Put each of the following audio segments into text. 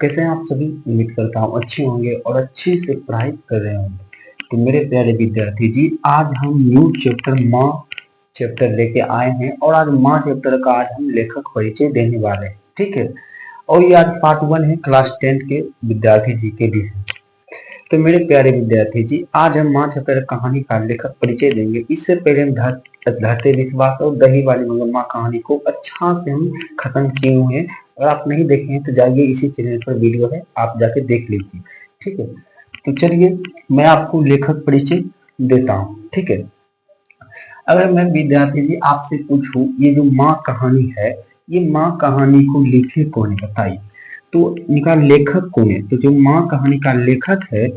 कैसे हैं आप सभी। उम्मीद करता हूँ अच्छे होंगे और अच्छे से पढ़ाई कर रहे होंगे। तो मेरे प्यारे विद्यार्थी जी, आज हम न्यू चैप्टर माँ चैप्टर लेके आए हैं और आज माँ चैप्टर का आज हम लेखक परिचय देने वाले हैं। ठीक है, और ये आज पार्ट 1 है क्लास 10 के विद्यार्थी जी के लिए। तो मेरे प्यारे विद्यार्थी जी, आज हम माँ चैप्टर कहानी का लेखक परिचय देंगे। इससे पहले हम धरते विश्वास और दही वाली मगम्मा कहानी को अच्छा से हम खत्म किए हुए हैं। अगर आप नहीं देखे हैं तो जाइए, इसी चैनल पर वीडियो है, आप जाके देख लीजिए। ठीक है, तो चलिए मैं आपको लेखक परिचय देता हूँ। ठीक है, अगर मैं विद्यार्थी जी आपसे पूछूं, ये जो माँ कहानी है, ये माँ कहानी को लिखे कौन है बताइए। तो इनका लेखक कौन है? तो जो माँ कहानी का लेखक है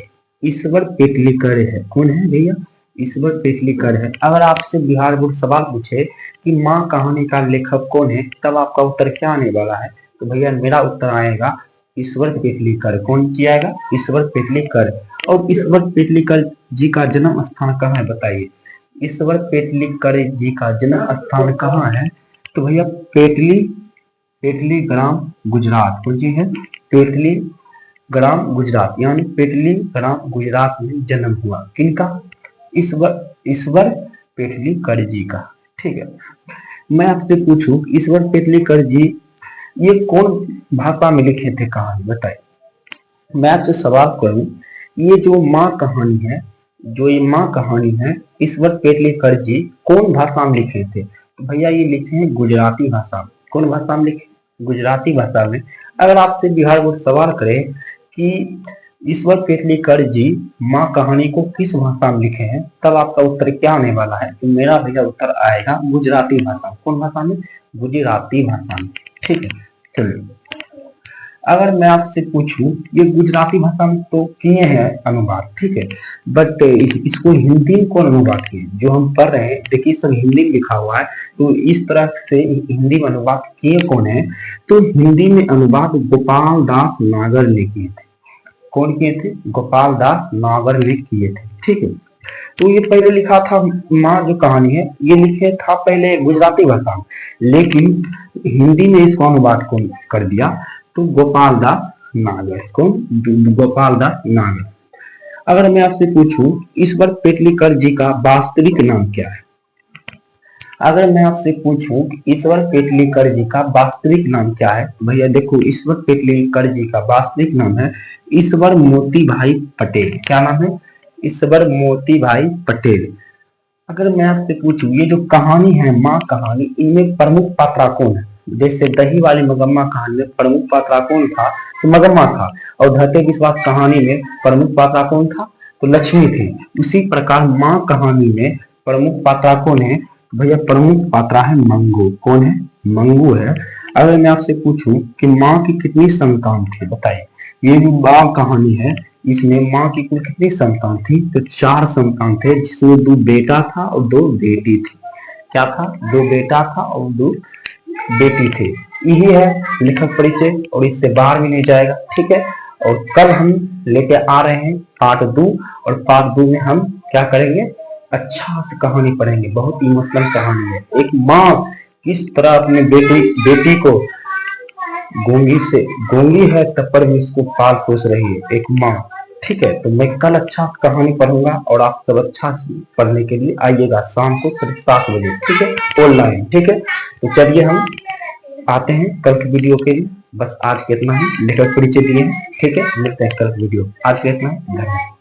ईश्वर पेटलीकर है। कौन है भैया? ईश्वर पेटलीकर है। अगर आपसे बिहार बोर्ड सवाल पूछे कि माँ कहानी का लेखक कौन है, तब आपका उत्तर क्या आने वाला है? तो भैया मेरा उत्तर आएगा ईश्वर पेटलीकर। कौन किया आएगा? ईश्वर पेटलीकर। और ईश्वर पेटलीकर जी का जन्म स्थान कहाँ है बताइए। ईश्वर पेटलीकर जी का जन्म स्थान कहाँ है? तो भैया पेटली ग्राम गुजरात। कौन सी है? पेटली ग्राम गुजरात, यानी पेटली ग्राम गुजरात में जन्म हुआ। किनका? ईश्वर पेटलीकर जी का। ठीक है, मैं आपसे पूछूं ईश्वर पेटलीकर जी ये कौन भाषा में लिखे थे कहानी बताइए। मैं आपसे सवाल करूं, ये जो माँ कहानी है, ईश्वर पेटलीकर जी कौन भाषा में लिखे थे? तो भैया ये लिखे हैं गुजराती भाषा में। कौन भाषा में लिखे? गुजराती भाषा में। अगर आपसे बिहार बोर्ड सवाल करे कि ईश्वर पेटलीकर जी माँ कहानी को किस भाषा में लिखे हैं, तब आपका उत्तर क्या आने वाला है? तो मेरा भैया उत्तर आएगा गुजराती भाषा। कौन भाषा में? गुजराती भाषा में। ठीक है, चलिए अगर मैं आपसे पूछूं, ये गुजराती भाषा में तो किए हैं अनुवाद, ठीक है, बट इसको हिंदी में कौन अनुवाद किए? जो हम पढ़ रहे हैं देखिए सब हिंदी में लिखा हुआ है, तो इस तरह से हिंदी में अनुवाद किए कौन है? तो हिंदी में अनुवाद गोपाल दास नागर ने किए थे। कौन किए थे? गोपाल दास नागर ने किए थे। ठीक है, तो ये पहले लिखा था माँ जो कहानी है, ये लिखे था पहले गुजराती भाषा में, लेकिन हिंदी में इसको अनुवाद कौन कर दिया? तो गोपाल दास नागर। कौन? गोपाल दास नागर। अगर मैं आपसे पूछूं ईश्वर पेटलीकर जी का वास्तविक नाम क्या है? अगर मैं आपसे पूछूं ईश्वर पेटलीकर जी का वास्तविक नाम क्या है, तो भैया देखो ईश्वर पेटलीकर जी का वास्तविक नाम है ईश्वर मोती भाई पटेल। क्या नाम है? ईश्वर मोती भाई पटेल। अगर मैं आपसे पूछूं ये जो कहानी है माँ कहानी, इनमें प्रमुख पात्रा कौन है? जैसे दही वाली मगम्मा कहानी में प्रमुख पात्रा कौन था? तो मगम्मा था। और धरते विश्वास कहानी में प्रमुख पात्रा कौन था? तो लक्ष्मी थी। उसी प्रकार माँ कहानी में प्रमुख पात्रा कौन है? भैया प्रमुख पात्रा है मंगू। कौन है? मंगू है। अगर मैं आपसे पूछूं कि माँ की कितनी संतान थी बताइए। ये जो माँ कहानी है इसमें माँ की कुल कितनी संतान थी? तो 4 संतान थे, जिसमें 2 बेटा था और 2 बेटी थी। क्या था? 2 बेटा था और 2 बेटी थे। यही है लेखक परिचय और इससे बाहर भी नहीं जाएगा। ठीक है, और कल हम लेके आ रहे हैं पार्ट 2, और पार्ट 2 में हम क्या करेंगे? अच्छा से कहानी पढ़ेंगे। बहुत इमोशनल कहानी है। एक माँ किस तरह अपने बेटी को गोंगी है तब पर भी उसको पाल पोस रही है, एक माँ। ठीक है, तो मैं कल अच्छा से कहानी पढ़ूंगा और आप सब अच्छा से पढ़ने के लिए आइएगा शाम को 7 बजे। ठीक है, ऑनलाइन। ठीक है, तो चलिए हम आते हैं कल की वीडियो के लिए। बस आज के इतना ही, लेखक परिचय दिए हैं। ठीक है, मिलते हैं कल की वीडियो। आज के इतना ही, धन्यवाद।